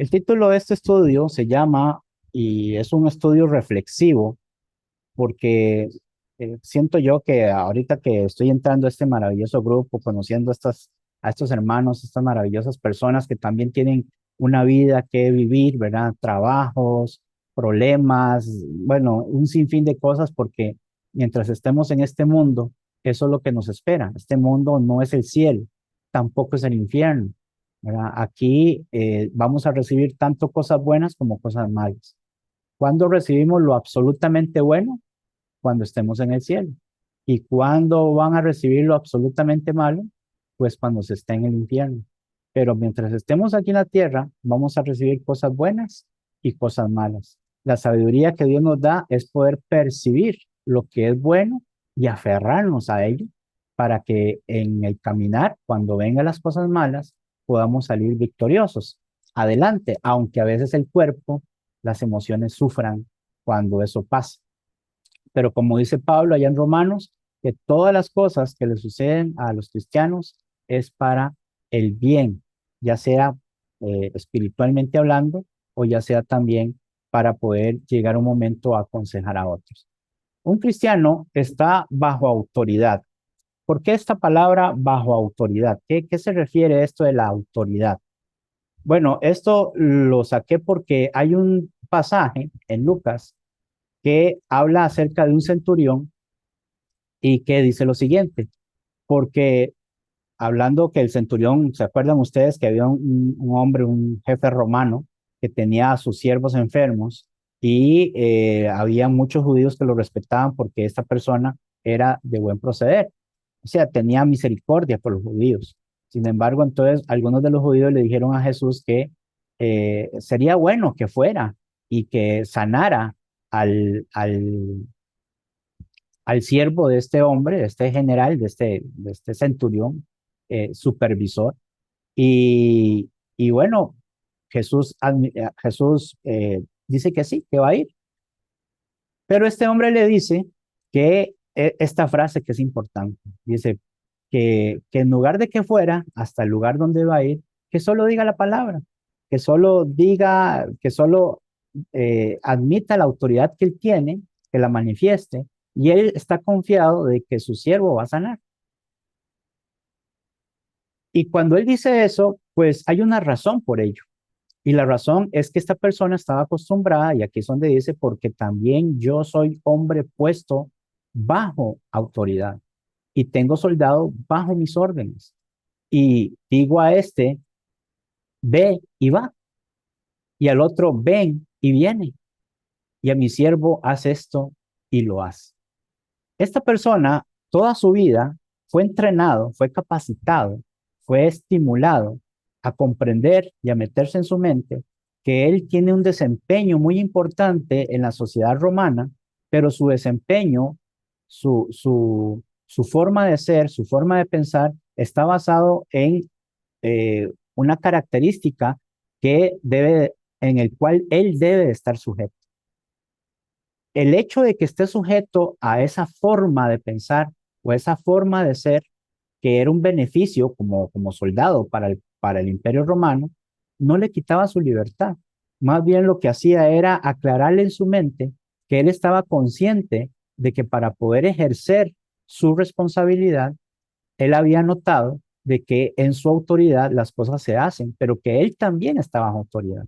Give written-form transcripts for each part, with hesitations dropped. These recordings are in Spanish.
El título de este estudio se llama, y es un estudio reflexivo, porque siento yo que ahorita que estoy entrando a este maravilloso grupo, conociendo a estos hermanos, estas maravillosas personas que también tienen una vida que vivir, ¿verdad? Trabajos, problemas, bueno, un sinfín de cosas, porque mientras estemos en este mundo, eso es lo que nos espera. Este mundo no es el cielo, tampoco es el infierno, ¿verdad? Aquí vamos a recibir tanto cosas buenas como cosas malas. ¿Cuándo recibimos lo absolutamente bueno? Cuando estemos en el cielo. ¿Y cuándo van a recibir lo absolutamente malo? Pues cuando se esté en el infierno. Pero mientras estemos aquí en la tierra, vamos a recibir cosas buenas y cosas malas. La sabiduría que Dios nos da es poder percibir lo que es bueno y aferrarnos a ello para que en el caminar, cuando vengan las cosas malas, podamos salir victoriosos. Adelante, aunque a veces el cuerpo, las emociones sufran cuando eso pasa. Pero como dice Pablo allá en Romanos, que todas las cosas que le suceden a los cristianos es para el bien, ya sea espiritualmente hablando o ya sea también para poder llegar a un momento a aconsejar a otros. Un cristiano está bajo autoridad. ¿Por qué esta palabra bajo autoridad? ¿Qué se refiere a esto de la autoridad? Bueno, esto lo saqué porque hay un pasaje en Lucas que habla acerca de un centurión y que dice lo siguiente, porque hablando que el centurión, ¿se acuerdan ustedes que había un hombre, un jefe romano que tenía a sus siervos enfermos y había muchos judíos que lo respetaban porque esta persona era de buen proceder? O sea, tenía misericordia por los judíos. Sin embargo, entonces algunos de los judíos le dijeron a Jesús que sería bueno que fuera y que sanara al siervo de este hombre, de este general, de este centurión, supervisor. Y bueno, Jesús dice que sí, que va a ir. Pero este hombre le dice que esta frase que es importante, dice que en lugar de que fuera hasta el lugar donde va a ir, que solo diga la palabra, que solo diga, que solo admita la autoridad que él tiene, que la manifieste, y él está confiado de que su siervo va a sanar. Y cuando él dice eso, pues hay una razón por ello. Y la razón es que esta persona estaba acostumbrada, y aquí es donde dice, porque también yo soy hombre puesto bajo autoridad y tengo soldado bajo mis órdenes. Y digo a este, ve y va, y al otro, ven y viene, y a mi siervo, haz esto y lo hace. Esta persona, toda su vida, fue entrenado, fue capacitado, fue estimulado a comprender y a meterse en su mente que él tiene un desempeño muy importante en la sociedad romana, pero su desempeño, su forma de ser, su forma de pensar, está basado en una característica en el cual él debe estar sujeto. El hecho de que esté sujeto a esa forma de pensar o esa forma de ser, que era un beneficio como soldado para el Imperio Romano, no le quitaba su libertad. Más bien lo que hacía era aclararle en su mente que él estaba consciente de que para poder ejercer su responsabilidad, él había notado de que en su autoridad las cosas se hacen, pero que él también estaba bajo autoridad.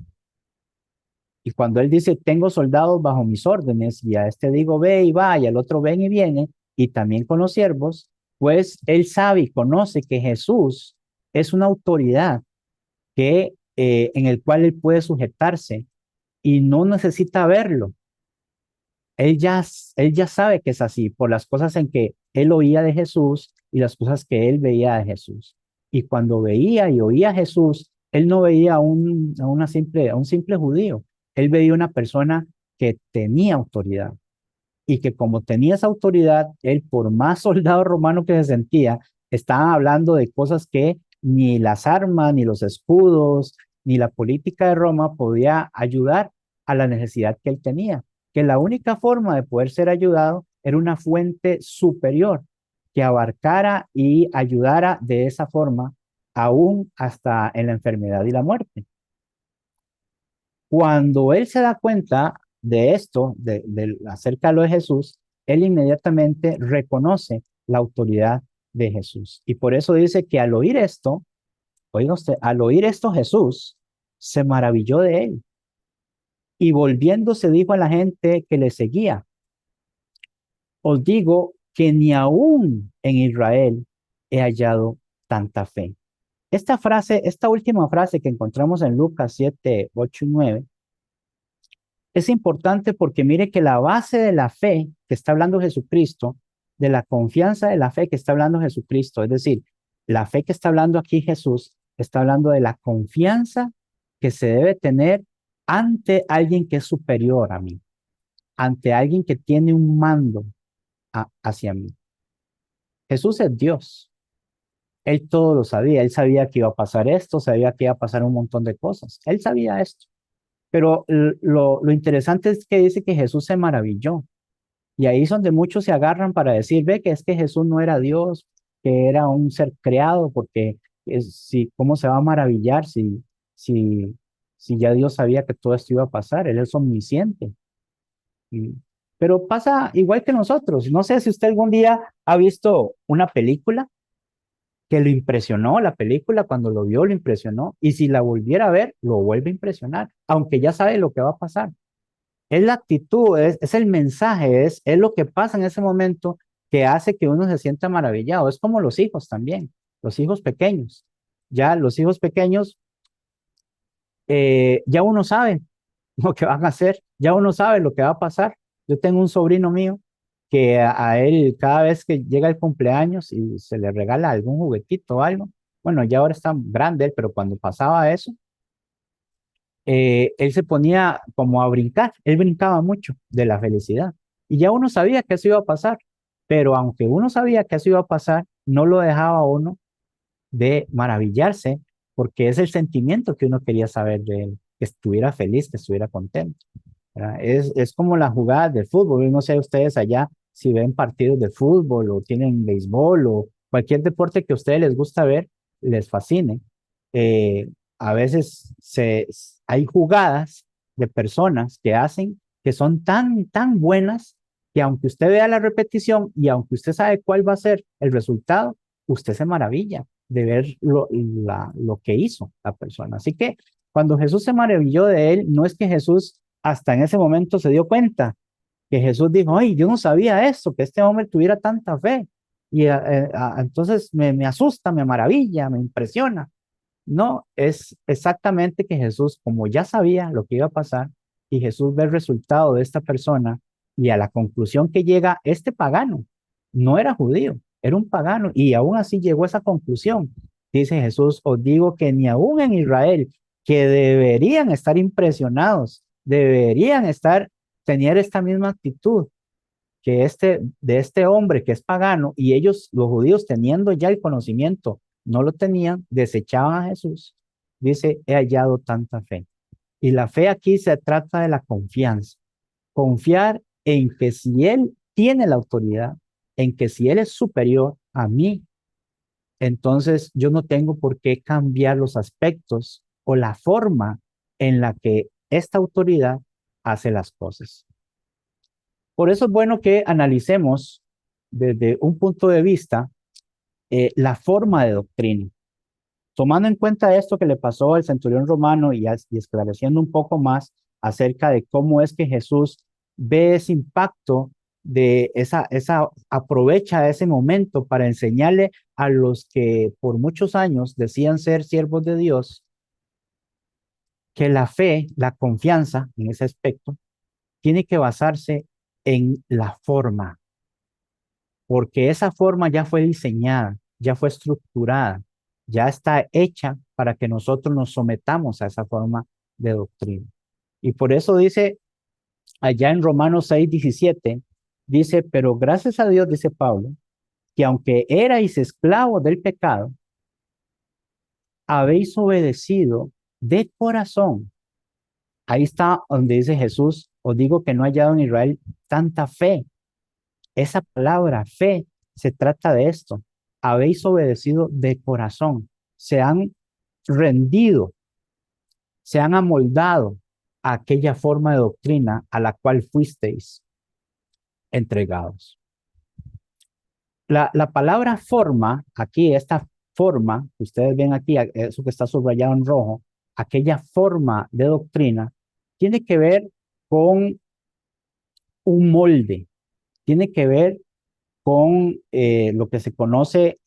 Y cuando él dice, tengo soldados bajo mis órdenes, y a este digo, ve y va, y al otro ven y viene, y también con los siervos, pues él sabe y conoce que Jesús es una autoridad en el cual él puede sujetarse y no necesita verlo. Él ya sabe que es así por las cosas en que él oía de Jesús y las cosas que él veía de Jesús. Y cuando veía y oía a Jesús, él no veía a un simple judío, él veía una persona que tenía autoridad y que como tenía esa autoridad, él por más soldado romano que se sentía, estaba hablando de cosas que ni las armas, ni los escudos, ni la política de Roma podía ayudar a la necesidad que él tenía, que la única forma de poder ser ayudado era una fuente superior que abarcara y ayudara de esa forma aún hasta en la enfermedad y la muerte. Cuando él se da cuenta de esto, acerca de lo de Jesús, él inmediatamente reconoce la autoridad de Jesús. Y por eso dice que al oír esto, oiga usted, al oír esto Jesús se maravilló de él y volviéndose dijo a la gente que le seguía, os digo que ni aún en Israel he hallado tanta fe. Esta frase, esta última frase que encontramos en Lucas 7, 8 y 9, es importante porque mire que la base de la fe que está hablando Jesucristo, de la confianza de la fe que está hablando Jesucristo, es decir, la fe que está hablando aquí Jesús, está hablando de la confianza que se debe tener ante alguien que es superior a mí, ante alguien que tiene un mando hacia mí. Jesús es Dios. Él todo lo sabía. Él sabía que iba a pasar esto, sabía que iba a pasar un montón de cosas. Él sabía esto. Pero lo interesante es que dice que Jesús se maravilló. Y ahí es donde muchos se agarran para decir, ve que es que Jesús no era Dios, que era un ser creado, porque si, ¿cómo se va a maravillar si, si ya Dios sabía que todo esto iba a pasar? Él es omnisciente. Y- pero pasa igual que nosotros. No sé si usted algún día ha visto una película que lo impresionó, la película cuando lo vio lo impresionó, y si la volviera a ver, lo vuelve a impresionar, aunque ya sabe lo que va a pasar. Es la actitud, es el mensaje, es lo que pasa en ese momento que hace que uno se sienta maravillado. Es como los hijos también, los hijos pequeños. Ya los hijos pequeños, ya uno sabe lo que van a hacer, ya uno sabe lo que va a pasar. Yo tengo un sobrino mío que a él cada vez que llega el cumpleaños y se le regala algún juguetito o algo, bueno, ya ahora está grande él, pero cuando pasaba eso, él se ponía como a brincar, él brincaba mucho de la felicidad y ya uno sabía que eso iba a pasar, pero aunque uno sabía que eso iba a pasar, no lo dejaba a uno de maravillarse porque es el sentimiento que uno quería saber de él, que estuviera feliz, que estuviera contento. ¿Verdad? Es como las jugadas de fútbol, yo no sé ustedes allá si ven partidos de fútbol o tienen béisbol o cualquier deporte que a ustedes les gusta ver, les fascine. Eh, a veces hay jugadas de personas que hacen que son tan buenas que aunque usted vea la repetición y aunque usted sabe cuál va a ser el resultado, usted se maravilla de ver lo que hizo la persona. Así que cuando Jesús se maravilló de él, no es que Jesús hasta en ese momento se dio cuenta que Jesús dijo, ay, yo no sabía esto, que este hombre tuviera tanta fe. Y entonces me asusta, me maravilla, me impresiona. No, es exactamente que Jesús, como ya sabía lo que iba a pasar, y Jesús ve el resultado de esta persona y a la conclusión que llega este pagano, no era judío, era un pagano, y aún así llegó a esa conclusión. Dice Jesús, os digo que ni aún en Israel, que deberían estar impresionados, deberían estar, tener esta misma actitud que de este hombre que es pagano y ellos, los judíos, teniendo ya el conocimiento, no lo tenían, desechaban a Jesús. Dice, he hallado tanta fe. Y la fe aquí se trata de la confianza. Confiar en que si Él tiene la autoridad, en que si Él es superior a mí, entonces yo no tengo por qué cambiar los aspectos o la forma en la que esta autoridad hace las cosas. Por eso es bueno que analicemos desde un punto de vista la forma de doctrina. Tomando en cuenta esto que le pasó al centurión romano y esclareciendo un poco más acerca de cómo es que Jesús ve ese impacto de aprovecha ese momento para enseñarle a los que por muchos años decían ser siervos de Dios, que la fe, la confianza en ese aspecto, tiene que basarse en la forma, porque esa forma ya fue diseñada, ya fue estructurada, ya está hecha para que nosotros nos sometamos a esa forma de doctrina. Y por eso dice allá en Romanos 6:17, dice, pero gracias a Dios, dice Pablo, que aunque erais esclavos del pecado, habéis obedecido de corazón. Ahí está donde dice Jesús, os digo que no ha hallado en Israel tanta fe. Esa palabra fe se trata de esto. Habéis obedecido de corazón, se han rendido, se han amoldado, a aquella forma de doctrina a la cual fuisteis entregados. La palabra forma, aquí, esta forma, ustedes ven aquí, eso que está subrayado en rojo, aquella forma de doctrina, tiene que ver con un molde, tiene que ver con lo que se conoce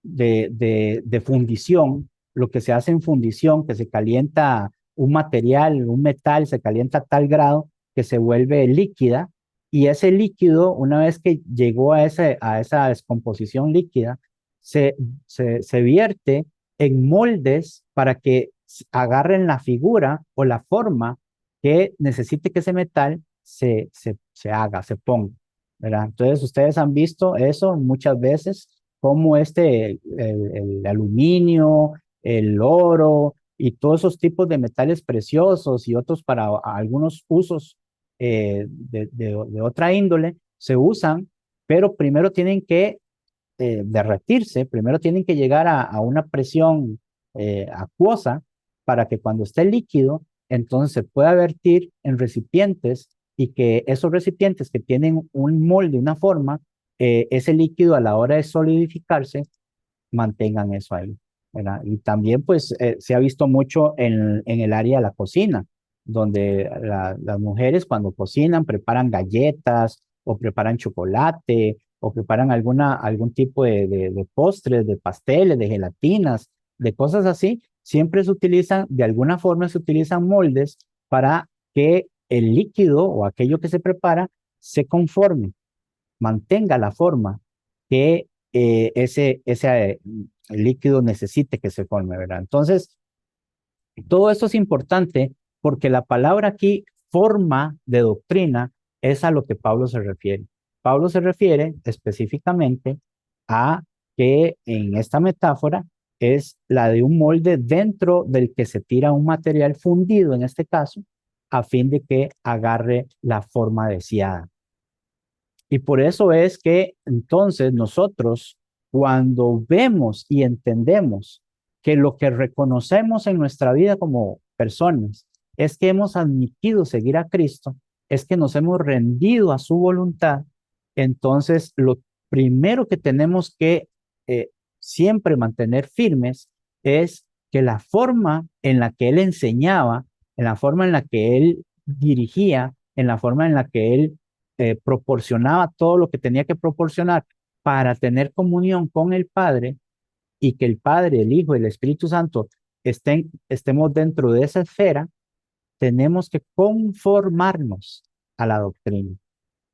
de fundición, lo que se hace en fundición, que se calienta un material, un metal, se calienta a tal grado que se vuelve líquida, y ese líquido, una vez que llegó a esa descomposición líquida, se, se vierte en moldes para que agarren la figura o la forma que necesite que ese metal se haga, se ponga, ¿verdad? Entonces, ustedes han visto eso muchas veces como el aluminio, el oro y todos esos tipos de metales preciosos y otros para algunos usos de otra índole se usan, pero primero tienen que derretirse, primero tienen que llegar a una presión acuosa para que cuando esté líquido, entonces se pueda vertir en recipientes y que esos recipientes que tienen un molde, una forma, ese líquido a la hora de solidificarse, mantengan eso ahí, ¿verdad? Y también pues se ha visto mucho en el área de la cocina, donde las mujeres cuando cocinan preparan galletas o preparan chocolate o preparan algún tipo de postres, de pasteles, de gelatinas, de cosas así, siempre se utilizan, de alguna forma se utilizan moldes para que el líquido o aquello que se prepara se conforme, mantenga la forma que ese líquido necesite que se forme, ¿verdad? Entonces, todo esto es importante porque la palabra aquí, forma de doctrina, es a lo que Pablo se refiere. Pablo se refiere específicamente a que en esta metáfora es la de un molde dentro del que se tira un material fundido, en este caso, a fin de que agarre la forma deseada. Y por eso es que entonces nosotros, cuando vemos y entendemos que lo que reconocemos en nuestra vida como personas es que hemos admitido seguir a Cristo, es que nos hemos rendido a su voluntad, entonces lo primero que tenemos que eh, siempre mantener firmes es que la forma en la que Él enseñaba, en la forma en la que Él dirigía, en la forma en la que Él proporcionaba todo lo que tenía que proporcionar para tener comunión con el Padre y que el Padre, el Hijo y el Espíritu Santo estemos dentro de esa esfera, tenemos que conformarnos a la doctrina.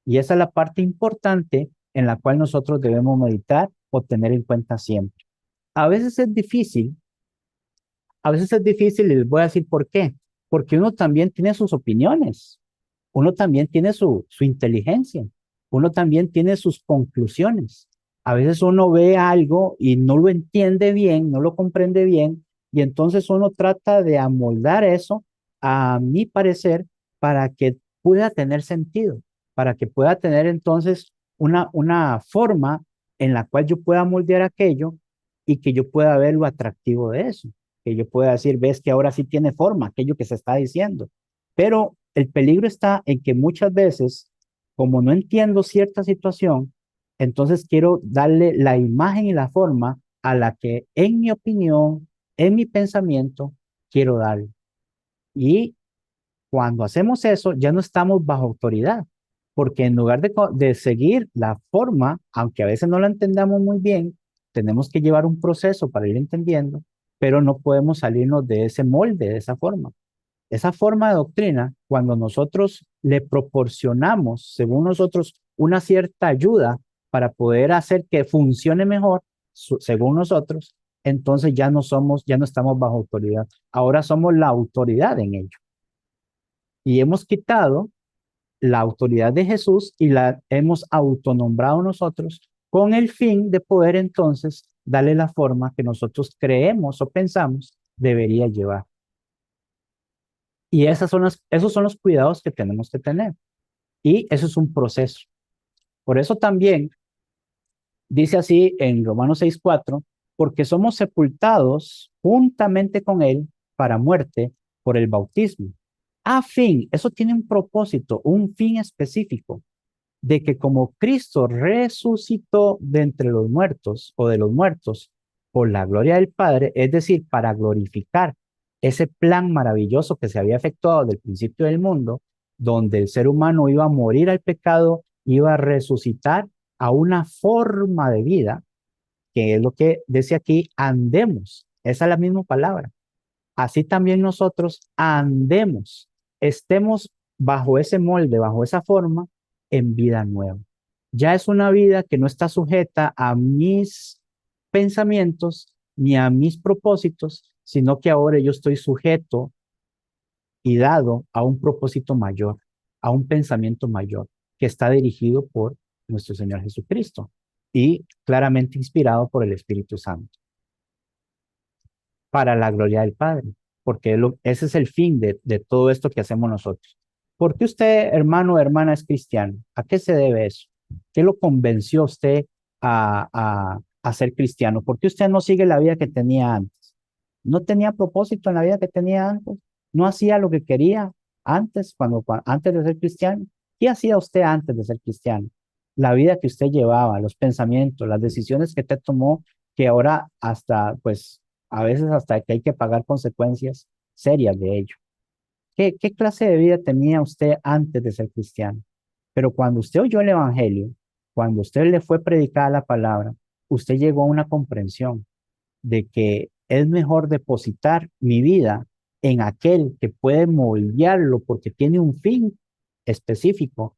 Y esa es la parte importante en la cual nosotros debemos meditar o tener en cuenta siempre. A veces es difícil, a veces es difícil y les voy a decir por qué. Porque uno también tiene sus opiniones, uno también tiene su inteligencia, uno también tiene sus conclusiones. A veces uno ve algo y no lo entiende bien, no lo comprende bien, y entonces uno trata de amoldar eso, a mi parecer, para que pueda tener sentido, para que pueda tener entonces una forma en la cual yo pueda moldear aquello y que yo pueda ver lo atractivo de eso, que yo pueda decir, ves que ahora sí tiene forma aquello que se está diciendo. Pero el peligro está en que muchas veces, como no entiendo cierta situación, entonces quiero darle la imagen y la forma a la que en mi opinión, en mi pensamiento, quiero darle. Y cuando hacemos eso, ya no estamos bajo autoridad, porque en lugar de seguir la forma, aunque a veces no la entendamos muy bien, tenemos que llevar un proceso para ir entendiendo, pero no podemos salirnos de ese molde, de esa forma de doctrina, cuando nosotros le proporcionamos, según nosotros, una cierta ayuda para poder hacer que funcione mejor, según nosotros, entonces ya no somos, ya no estamos bajo autoridad. Ahora somos la autoridad en ello. Y hemos quitado la autoridad de Jesús y la hemos autonombrado nosotros con el fin de poder entonces darle la forma que nosotros creemos o pensamos debería llevar. Y esos son los cuidados que tenemos que tener. Y eso es un proceso. Por eso también dice así en Romanos 6:4, porque somos sepultados juntamente con Él para muerte por el bautismo, A fin, eso tiene un propósito, un fin específico, de que como Cristo resucitó de entre los muertos o de los muertos por la gloria del Padre, es decir, para glorificar ese plan maravilloso que se había efectuado desde el principio del mundo, donde el ser humano iba a morir al pecado, iba a resucitar a una forma de vida, que es lo que dice aquí, andemos. Esa es la misma palabra. Así también nosotros andemos, estemos bajo ese molde, bajo esa forma, en vida nueva. Ya es una vida que no está sujeta a mis pensamientos ni a mis propósitos, sino que ahora yo estoy sujeto y dado a un propósito mayor, a un pensamiento mayor, que está dirigido por nuestro Señor Jesucristo y claramente inspirado por el Espíritu Santo para la gloria del Padre, porque ese es el fin de todo esto que hacemos nosotros. ¿Por qué usted, hermano o hermana, es cristiano? ¿A qué se debe eso? ¿Qué lo convenció a usted a ser cristiano? ¿Por qué usted no sigue la vida que tenía antes? ¿No tenía propósito en la vida que tenía antes? ¿No hacía lo que quería antes, antes de ser cristiano? ¿Qué hacía usted antes de ser cristiano? La vida que usted llevaba, los pensamientos, las decisiones que usted tomó, que ahora hasta, pues, a veces hasta que hay que pagar consecuencias serias de ello. ¿Qué clase de vida tenía usted antes de ser cristiano? Pero cuando usted oyó el Evangelio, cuando usted le fue predicada la palabra, usted llegó a una comprensión de que es mejor depositar mi vida en aquel que puede moldearlo porque tiene un fin específico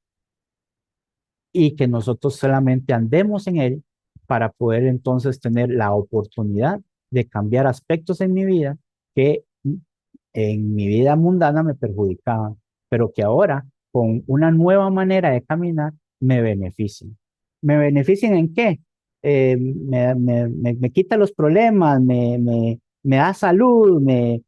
y que nosotros solamente andemos en él para poder entonces tener la oportunidad de cambiar aspectos en mi vida que en mi vida mundana me perjudicaban, pero que ahora con una nueva manera de caminar me benefician. ¿Me benefician en qué? Me quita los problemas, me da salud, me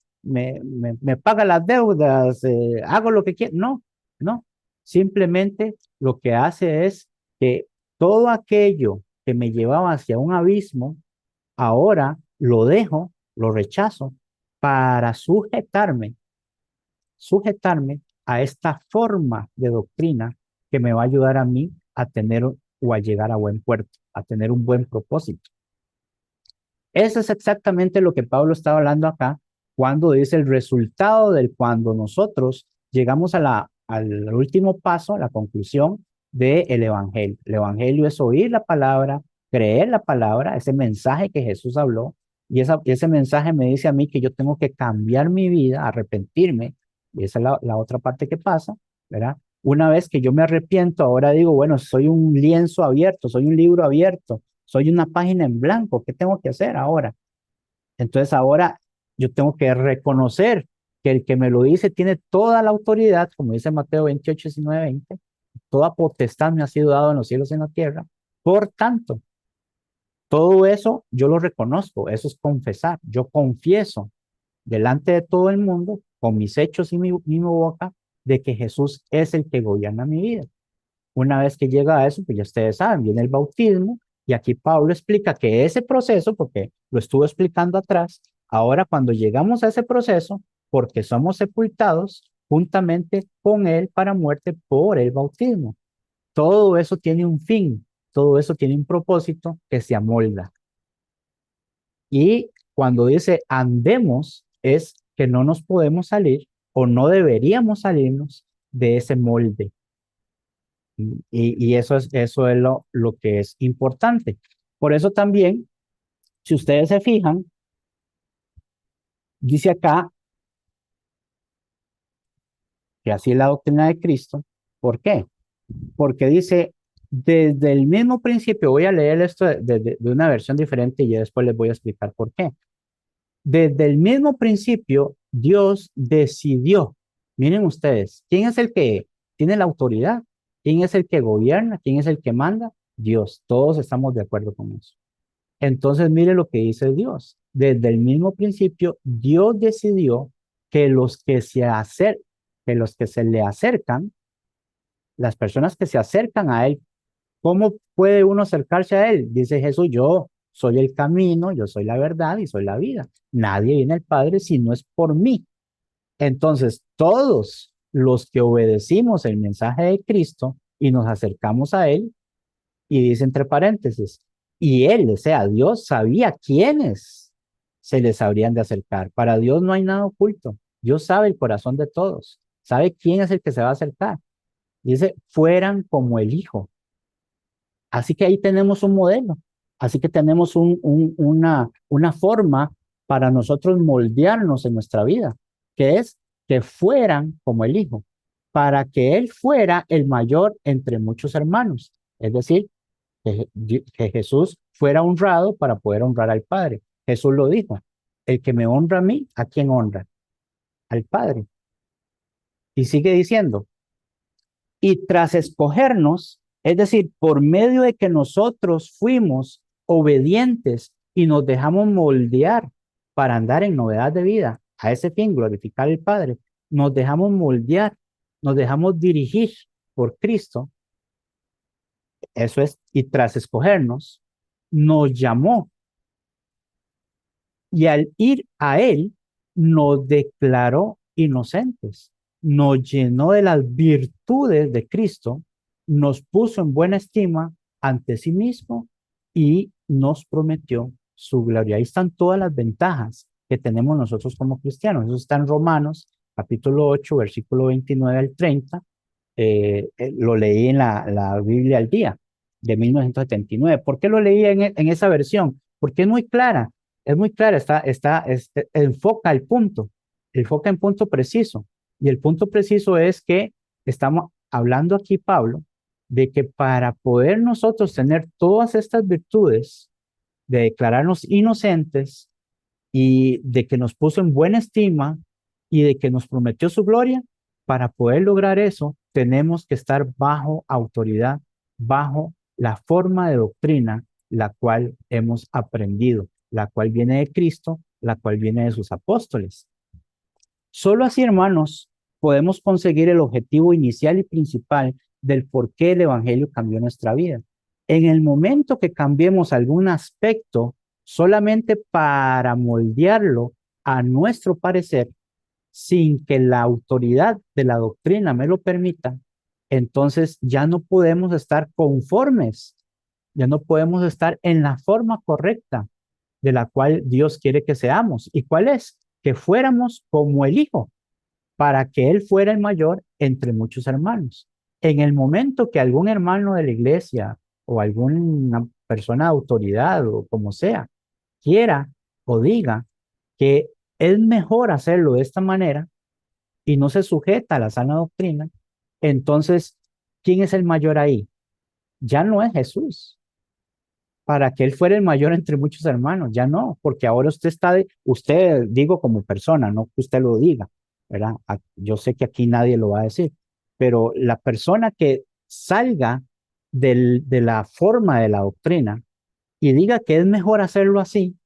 paga las deudas, hago lo que quiero. No, no. Simplemente lo que hace es que todo aquello que me llevaba hacia un abismo, ahora lo dejo, lo rechazo para sujetarme a esta forma de doctrina que me va a ayudar a mí a tener o a llegar a buen puerto, a tener un buen propósito. Eso es exactamente lo que Pablo estaba hablando acá cuando dice el resultado del cuando nosotros llegamos al último paso, a la conclusión del Evangelio. El Evangelio es oír la palabra, creer la palabra, ese mensaje que Jesús habló, y ese mensaje me dice a mí que yo tengo que cambiar mi vida, arrepentirme, y esa es la otra parte que pasa, ¿verdad? Una vez que yo me arrepiento, ahora digo, bueno, soy un lienzo abierto, soy un libro abierto, soy una página en blanco, ¿qué tengo que hacer ahora? Entonces ahora yo tengo que reconocer que el que me lo dice tiene toda la autoridad, como dice Mateo 28, 19, 20, toda potestad me ha sido dado en los cielos y en la tierra. Por tanto, todo eso yo lo reconozco, eso es confesar. Yo confieso delante de todo el mundo, con mis hechos y mi boca, de que Jesús es el que gobierna mi vida. Una vez que llega a eso, pues ya ustedes saben, viene el bautismo y aquí Pablo explica que ese proceso, porque lo estuvo explicando atrás, ahora cuando llegamos a ese proceso, porque somos sepultados juntamente con él para muerte por el bautismo. Todo eso tiene un fin, todo eso tiene un propósito que se amolda. Y cuando dice andemos, es que no nos podemos salir o no deberíamos salirnos de ese molde. Y eso es lo que es importante. Por eso también, si ustedes se fijan, dice acá que así es la doctrina de Cristo. ¿Por qué? Porque dice, desde el mismo principio, voy a leer esto de una versión diferente y ya después les voy a explicar por qué. Desde el mismo principio, Dios decidió. Miren ustedes, ¿quién es el que tiene la autoridad? ¿Quién es el que gobierna? ¿Quién es el que manda? Dios. Todos estamos de acuerdo con eso. Entonces, mire lo que dice Dios. Desde el mismo principio, Dios decidió que que los que se le acercan, las personas que se acercan a Él, ¿cómo puede uno acercarse a Él? Dice Jesús, yo soy el camino, yo soy la verdad y soy la vida. Nadie viene al Padre si no es por mí. Entonces, todos los que obedecimos el mensaje de Cristo y nos acercamos a Él, y dice entre paréntesis, y Él, o sea, Dios sabía quiénes se les habrían de acercar. Para Dios no hay nada oculto. Dios sabe el corazón de todos, sabe quién es el que se va a acercar. Dice, fueran como el Hijo. Así que ahí tenemos un modelo, así que tenemos una forma para nosotros moldearnos en nuestra vida, que es que fueran como el Hijo, para que Él fuera el mayor entre muchos hermanos. Es decir, que Jesús fuera honrado para poder honrar al Padre. Jesús lo dijo, el que me honra a mí, ¿a quién honra? Al Padre. Y sigue diciendo, y tras escogernos, es decir, por medio de que nosotros fuimos obedientes y nos dejamos moldear para andar en novedad de vida, a ese fin, glorificar al Padre, nos dejamos moldear, nos dejamos dirigir por Cristo, eso es, y tras escogernos, nos llamó y al ir a Él, nos declaró inocentes, nos llenó de las virtudes de Cristo, nos puso en buena estima ante sí mismo y nos prometió su gloria. Ahí están todas las ventajas que tenemos nosotros como cristianos. Eso está en Romanos, capítulo 8, versículo 29 al 30. Lo leí en la Biblia al día de 1979. ¿Por qué lo leí en esa versión? Porque es muy clara, enfoca en punto preciso. Y el punto preciso es que estamos hablando aquí, Pablo, de que para poder nosotros tener todas estas virtudes, de declararnos inocentes y de que nos puso en buena estima y de que nos prometió su gloria, para poder lograr eso, tenemos que estar bajo autoridad, bajo la forma de doctrina la cual hemos aprendido, la cual viene de Cristo, la cual viene de sus apóstoles. Solo así, hermanos, podemos conseguir el objetivo inicial y principal del por qué el Evangelio cambió nuestra vida. En el momento que cambiemos algún aspecto solamente para moldearlo a nuestro parecer, sin que la autoridad de la doctrina me lo permita, entonces ya no podemos estar conformes, ya no podemos estar en la forma correcta de la cual Dios quiere que seamos. ¿Y cuál es? Que fuéramos como el Hijo, para que Él fuera el mayor entre muchos hermanos. En el momento que algún hermano de la iglesia o alguna persona de autoridad o como sea quiera o diga que es mejor hacerlo de esta manera y no se sujeta a la sana doctrina, entonces, ¿quién es el mayor ahí? Ya no es Jesús, para que él fuera el mayor entre muchos hermanos, ya no, porque ahora usted digo como persona, no que usted lo diga, ¿verdad? Yo sé que aquí nadie lo va a decir, pero la persona que salga de la forma de la doctrina y diga que es mejor hacerlo así,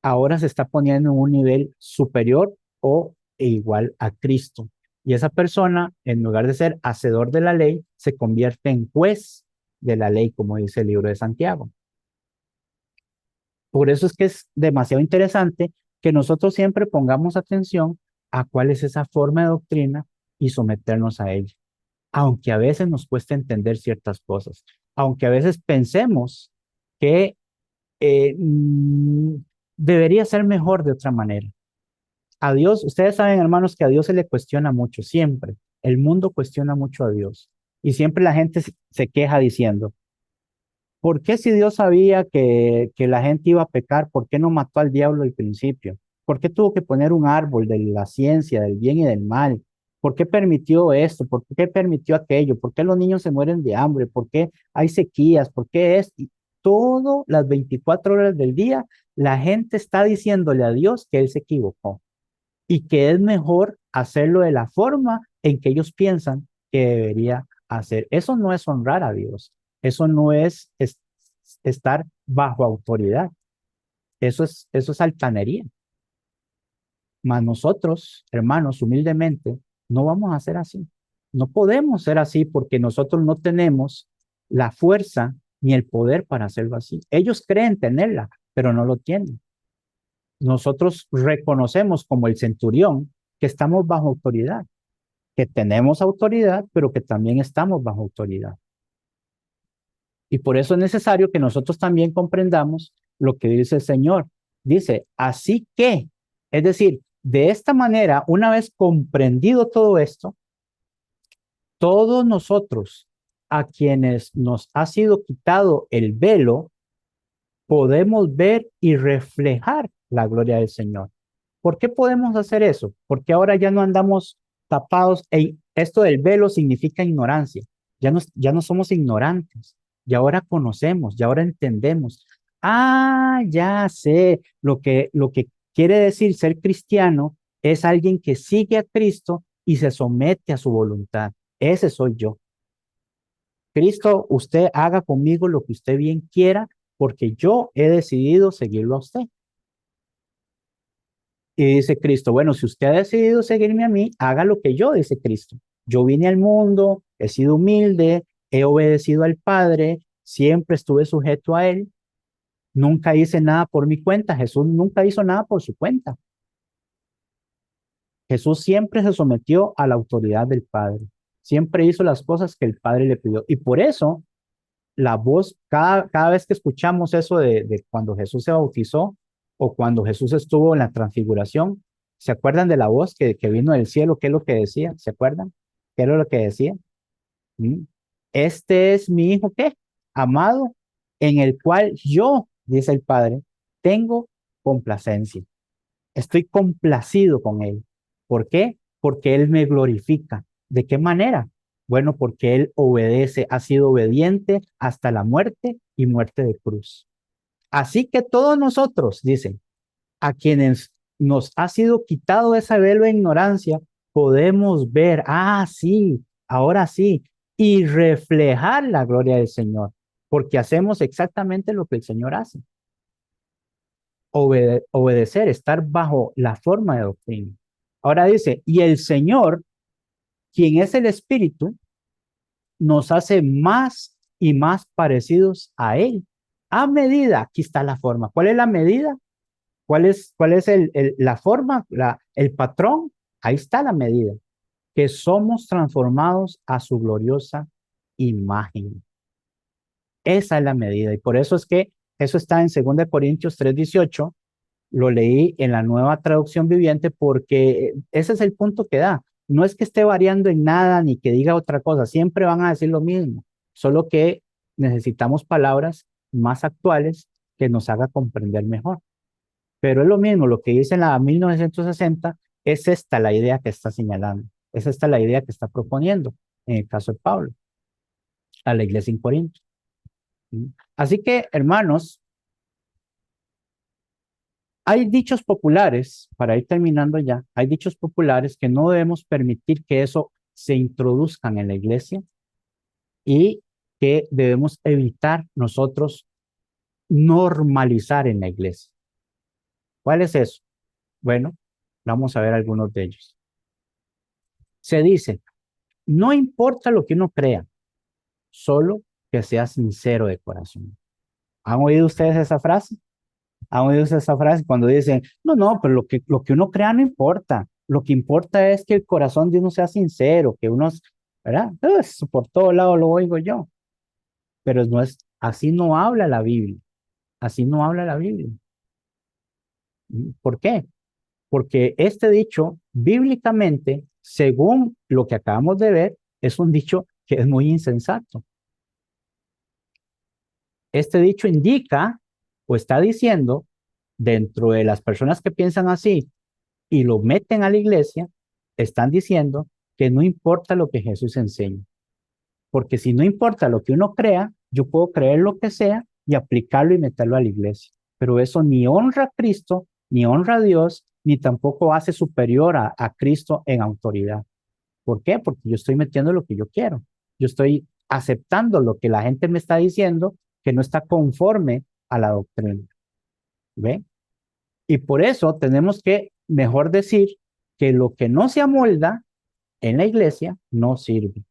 ahora se está poniendo en un nivel superior o igual a Cristo. Y esa persona, en lugar de ser hacedor de la ley, se convierte en juez de la ley, como dice el libro de Santiago. Por eso es que es demasiado interesante que nosotros siempre pongamos atención a cuál es esa forma de doctrina y someternos a ella, aunque a veces nos cueste entender ciertas cosas, aunque a veces pensemos que eh, mm, debería ser mejor de otra manera. A Dios, ustedes saben, hermanos, que a Dios se le cuestiona mucho, siempre. El mundo cuestiona mucho a Dios. Y siempre la gente se queja diciendo, ¿por qué si Dios sabía que la gente iba a pecar, por qué no mató al diablo al principio? ¿Por qué tuvo que poner un árbol de la ciencia, del bien y del mal? ¿Por qué permitió esto? ¿Por qué permitió aquello? ¿Por qué los niños se mueren de hambre? ¿Por qué hay sequías? ¿Por qué es? Y todas las 24 horas del día, la gente está diciéndole a Dios que Él se equivocó y que es mejor hacerlo de la forma en que ellos piensan que debería hacer. Eso no es honrar a Dios, eso no es estar bajo autoridad, eso es altanería. Mas nosotros, hermanos, humildemente, no vamos a ser así. No podemos ser así porque nosotros no tenemos la fuerza ni el poder para hacerlo así. Ellos creen tenerla, pero no lo tienen. Nosotros reconocemos como el centurión que estamos bajo autoridad, que tenemos autoridad, pero que también estamos bajo autoridad. Y por eso es necesario que nosotros también comprendamos lo que dice el Señor. Dice, así que, es decir, de esta manera, una vez comprendido todo esto, todos nosotros a quienes nos ha sido quitado el velo, podemos ver y reflejar la gloria del Señor. ¿Por qué podemos hacer eso? Porque ahora ya no andamos tapados. Esto del velo significa ignorancia. Ya no somos ignorantes. Y ahora conocemos, y ahora entendemos. Ah, ya sé. Lo que quiere decir ser cristiano es alguien que sigue a Cristo y se somete a su voluntad. Ese soy yo. Cristo, usted haga conmigo lo que usted bien quiera, porque yo he decidido seguirlo a usted. Y dice Cristo, bueno, si usted ha decidido seguirme a mí, haga lo que yo, dice Cristo. Yo vine al mundo, he sido humilde, he obedecido al Padre, siempre estuve sujeto a Él, nunca hice nada por mi cuenta, Jesús nunca hizo nada por su cuenta. Jesús siempre se sometió a la autoridad del Padre, siempre hizo las cosas que el Padre le pidió. Y por eso la voz, cada vez que escuchamos eso de cuando Jesús se bautizó o cuando Jesús estuvo en la transfiguración, ¿se acuerdan de la voz que vino del cielo? ¿Qué es lo que decía? ¿Se acuerdan? ¿Qué era lo que decía? ¿Mm? Este es mi hijo, ¿qué? Amado, en el cual yo, dice el Padre, tengo complacencia. Estoy complacido con él. ¿Por qué? Porque él me glorifica. ¿De qué manera? Bueno, porque él obedece, ha sido obediente hasta la muerte y muerte de cruz. Así que todos nosotros, dicen, a quienes nos ha sido quitado ese velo de ignorancia, podemos ver, ah, sí, ahora sí, y reflejar la gloria del Señor, porque hacemos exactamente lo que el Señor hace. Obedecer, estar bajo la forma de doctrina. Ahora dice, y el Señor, quien es el Espíritu, nos hace más y más parecidos a Él. A medida, aquí está la forma. ¿Cuál es la medida? Cuál es la forma, el patrón? Ahí está la medida. Que somos transformados a su gloriosa imagen. Esa es la medida. Y por eso es que eso está en 2 Corintios 3:18. Lo leí en la Nueva Traducción Viviente porque ese es el punto que da. No es que esté variando en nada ni que diga otra cosa, siempre van a decir lo mismo, solo que necesitamos palabras más actuales que nos haga comprender mejor. Pero es lo mismo, lo que dice en la 1960, es esta la idea que está señalando, es esta la idea que está proponiendo, en el caso de Pablo, a la iglesia en Corinto. ¿Sí? Así que, hermanos, hay dichos populares, para ir terminando ya, hay dichos populares que no debemos permitir que eso se introduzcan en la iglesia y que debemos evitar nosotros normalizar en la iglesia. ¿Cuál es eso? Bueno, vamos a ver algunos de ellos. Se dice, no importa lo que uno crea, solo que sea sincero de corazón. ¿Han oído ustedes esa frase? ¿Han oído esa frase cuando dicen, no, no, pero lo que uno crea no importa. Lo que importa es que el corazón de uno sea sincero, que uno, ¿verdad? Eso por todo lado lo oigo yo. Pero no es, así no habla la Biblia. Así no habla la Biblia. ¿Por qué? Porque este dicho, bíblicamente, según lo que acabamos de ver, es un dicho que es muy insensato. Este dicho indica o está diciendo, dentro de las personas que piensan así y lo meten a la iglesia, están diciendo que no importa lo que Jesús enseña. Porque si no importa lo que uno crea, yo puedo creer lo que sea y aplicarlo y meterlo a la iglesia. Pero eso ni honra a Cristo, ni honra a Dios, ni tampoco hace superior a Cristo en autoridad. ¿Por qué? Porque yo estoy metiendo lo que yo quiero. Yo estoy aceptando lo que la gente me está diciendo que no está conforme a la doctrina. ¿Ve? Y por eso tenemos que mejor decir que lo que no se amolda en la iglesia no sirve.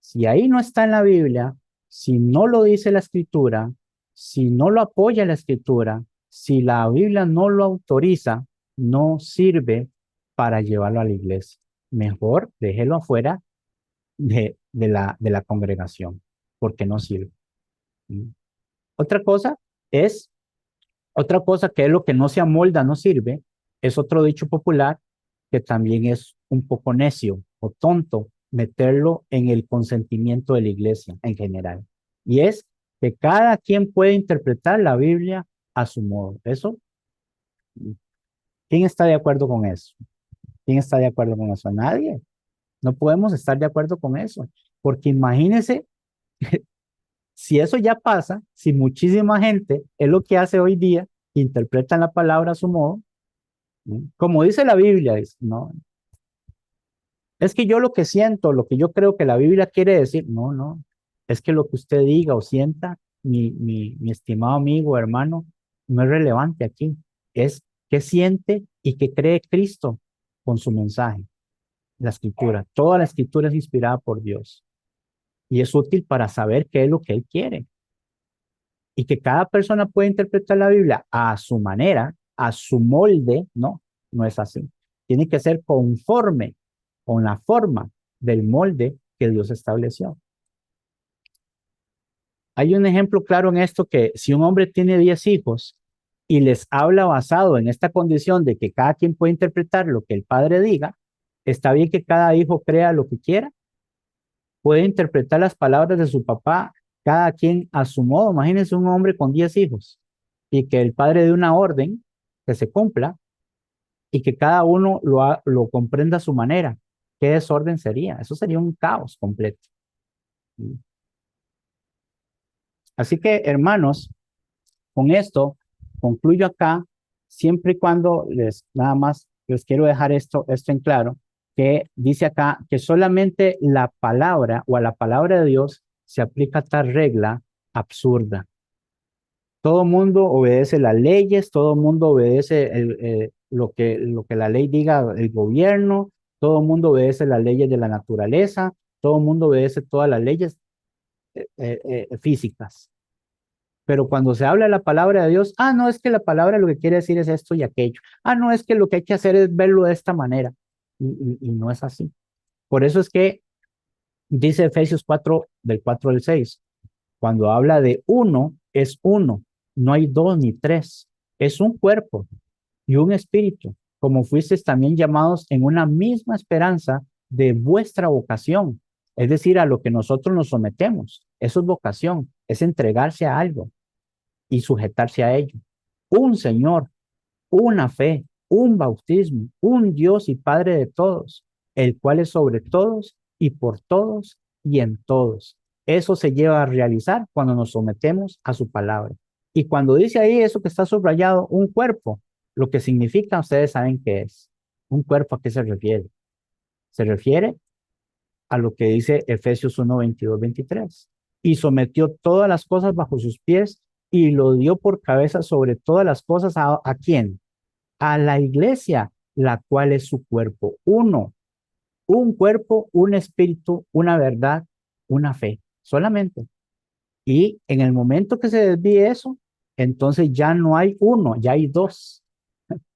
Si ahí no está en la Biblia, si no lo dice la escritura, si no lo apoya la escritura, si la Biblia no lo autoriza, no sirve para llevarlo a la iglesia. mejor déjelo afuera de la congregación, porque no sirve. ¿Mm? Otra cosa es, otra cosa que es lo que no se amolda, no sirve, es otro dicho popular que también es un poco necio o tonto meterlo en el consentimiento de la iglesia en general. Y es que cada quien puede interpretar la Biblia a su modo. Eso, ¿quién está de acuerdo con eso? ¿Quién está de acuerdo con eso? Nadie. No podemos estar de acuerdo con eso, porque imagínense si eso ya pasa, si muchísima gente es lo que hace hoy día, interpretan la palabra a su modo, ¿no? Como dice la Biblia, dice, no, es que yo lo que siento, lo que yo creo que la Biblia quiere decir, no, no, es que lo que usted diga o sienta, mi estimado amigo, hermano, no es relevante aquí, es qué siente y qué cree Cristo con su mensaje, la escritura. Toda la escritura es inspirada por Dios y es útil para saber qué es lo que Él quiere. Y que cada persona puede interpretar la Biblia a su manera, a su molde, no, no es así. Tiene que ser conforme con la forma del molde que Dios estableció. Hay un ejemplo claro en esto que si un hombre tiene 10 hijos y les habla basado en esta condición de que cada quien puede interpretar lo que el padre diga, está bien que cada hijo crea lo que quiera, puede interpretar las palabras de su papá, cada quien a su modo. Imagínense un hombre con 10 hijos y que el padre dé una orden que se cumpla y que cada uno lo comprenda a su manera. ¿Qué desorden sería? Eso sería un caos completo. Así que, hermanos, con esto concluyo acá, siempre y cuando nada más les quiero dejar esto en claro, que dice acá que solamente la palabra o a la palabra de Dios se aplica tal regla absurda. Todo mundo obedece las leyes, todo mundo obedece lo que la ley diga el gobierno, todo mundo obedece las leyes de la naturaleza, todo mundo obedece todas las leyes físicas. Pero cuando se habla de la palabra de Dios, no, es que la palabra lo que quiere decir es esto y aquello. No, es que lo que hay que hacer es verlo de esta manera. Y no es así. Por eso es que dice Efesios 4, del 4 al 6, cuando habla de uno, es uno. No hay dos ni tres. Es un cuerpo y un espíritu, como fuisteis también llamados en una misma esperanza de vuestra vocación. Es decir, a lo que nosotros nos sometemos. Eso es vocación, es entregarse a algo y sujetarse a ello. Un Señor, una fe, un bautismo, un Dios y Padre de todos, el cual es sobre todos y por todos y en todos. Eso se lleva a realizar cuando nos sometemos a su palabra. Y cuando dice ahí eso que está subrayado, un cuerpo, lo que significa, ustedes saben qué es. Un cuerpo, ¿a qué se refiere? Se refiere a lo que dice Efesios 1, 22, 23. Y sometió todas las cosas bajo sus pies y lo dio por cabeza sobre todas las cosas. ¿A quién? A la iglesia, la cual es su cuerpo. Uno, un cuerpo, un espíritu, una verdad, una fe, solamente. Y en el momento que se desvíe eso, entonces ya no hay uno, ya hay dos,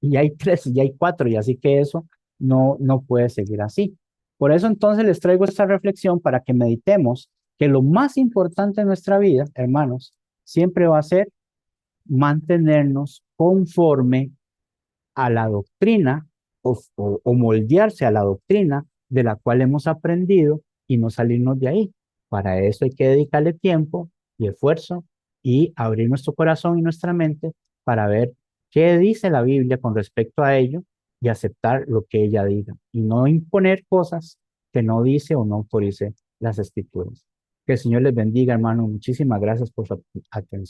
y hay tres, y ya hay cuatro, y así que eso no puede seguir así. Por eso entonces les traigo esta reflexión para que meditemos que lo más importante en nuestra vida, hermanos, siempre va a ser mantenernos conforme a la doctrina o moldearse a la doctrina de la cual hemos aprendido y no salirnos de ahí. Para eso hay que dedicarle tiempo y esfuerzo y abrir nuestro corazón y nuestra mente para ver qué dice la Biblia con respecto a ello y aceptar lo que ella diga y no imponer cosas que no dice o no autorice las escrituras. Que el Señor les bendiga, hermano. Muchísimas gracias por su atención.